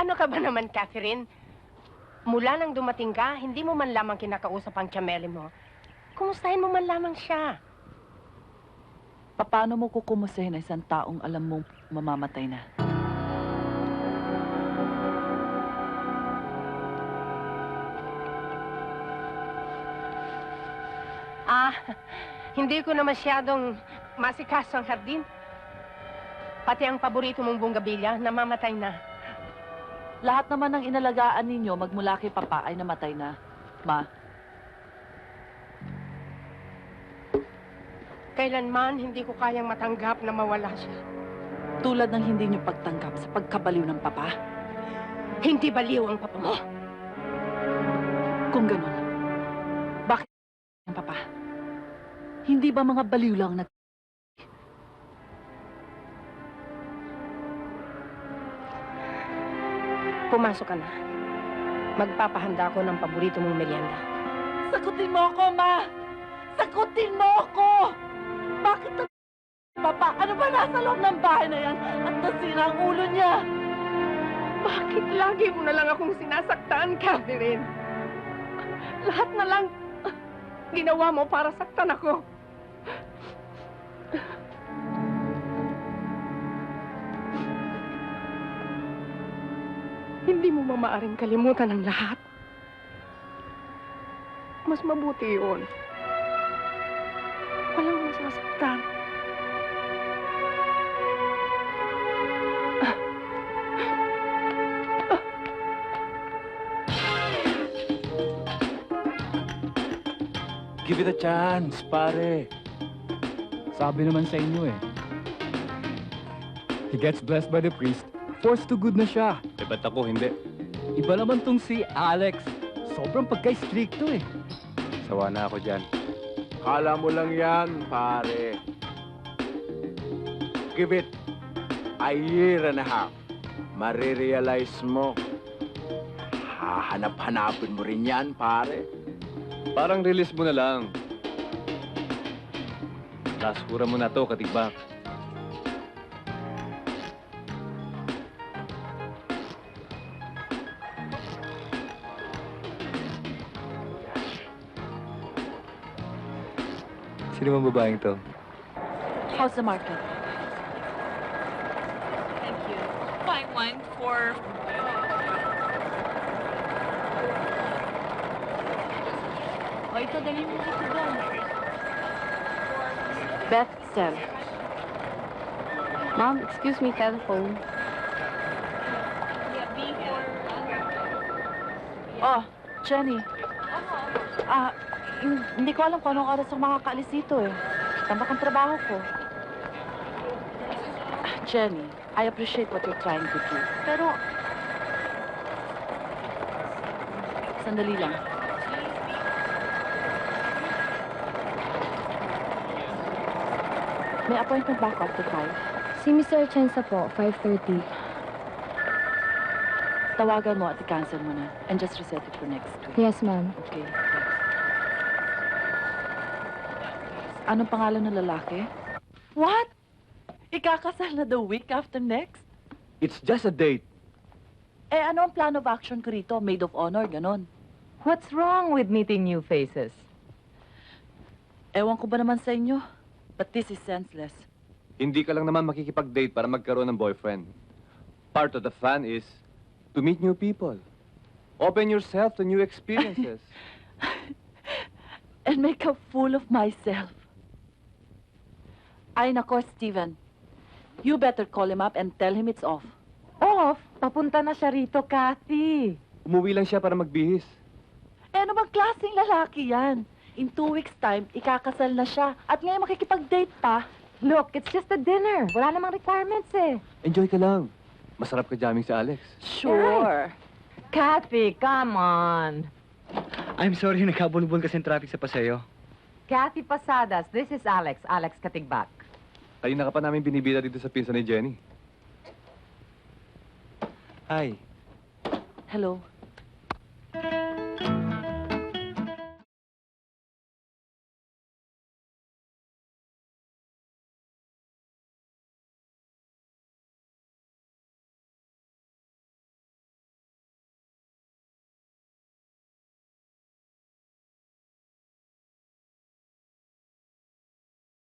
Ano ka ba naman, Catherine? Mula nang dumating ka, hindi mo man lamang kinakausap ang tiyameli mo. Kumustahin mo man lamang siya. Paano mo kukumustahin isang taong alam mong mamamatay na? Hindi ko na masyadong masikaso ang hardin. Pati ang paborito mong bunggabilya, namamatay na. Lahat naman ng inalagaan ninyo magmula kay Papa ay namatay na, Ma. Kailanman hindi ko kayang matanggap na mawala siya. Tulad ng hindi nyo pagtanggap sa pagkabaliw ng Papa. Hindi baliw ang papa mo. Kung ganun, bakit ang Papa? Hindi ba mga baliw lang nag... Pumasok ka na. Magpapahanda ako ng paborito mong merienda. Sagutin mo ako, Ma! Sagutin mo ako! Bakit na... Papa, ano ba nasa loob ng bahay na yan at nasira ang ulo niya? Bakit lagi mo na lang akong sinasaktan, Catherine? Lahat na lang ginawa mo para saktan ako. Hindi mo mamaaring kalimutan ang lahat. Mas mabuti yun. Walang masasaktan. Give it a chance, pare. Sabi naman sa inyo eh. He gets blessed by the priest, forced to good na siya. Eh, ba't ako hindi? Iba naman tong si Alex. Sobrang pagka-stricto eh. Sawa na ako dyan. Kala mo lang yan, pare. Give it a year and a half. Marirealize mo. Hahanap-hanapin mo rin yan, pare. Parang release mo na lang. Laskura mo na to, katigbak. Sino mang babaeng to? How's the market? Thank you. Find one for... O ito, dali mo ito doon. Beth, Sel. Mom, excuse me, telephone. Oh, Jenny. Hindi ko alam kung anong oras ako makakaalis dito eh. Tambak ang trabaho ko. Jenny, I appreciate what you're trying to do. Pero... Sandali lang. May appointment ba ako after 5? Si Mr. Chenza po, 5:30. Tawagan mo at i-cancel mo na. And just reset it for next week. Yes, ma'am. Okay, thanks. Anong pangalan ng lalaki? What? Ikakasal na the week after next? It's just a date. Eh, ano ang plan of action ko rito? Maid of honor, ganon. What's wrong with meeting new faces? Ewan ko ba naman sa inyo? But this is senseless. Hindi ka lang naman makikipag-date para magkaroon ng boyfriend. Part of the fun is to meet new people. Open yourself to new experiences. And make a fool of myself. Ay, nako, Steven. You better call him up and tell him it's off. Off? Papunta na siya rito, Kathy. Umuwi lang siya para magbihis. Eh, ano bang klaseng lalaki yan? In 2 weeks' time, ikakasal na siya. At ngayon makikipag-date pa. Look, it's just a dinner. Wala namang requirements eh. Enjoy ka lang. Masarap ka jamming sa Alex. Sure. Kathy, come on. I'm sorry, nagkabulbul kasi yung traffic sa paseo. Kathy Pasadas, this is Alex. Alex Katigbak. Kanina ka pa namin binibida dito sa pinsan ni Jenny. Hi. Hello.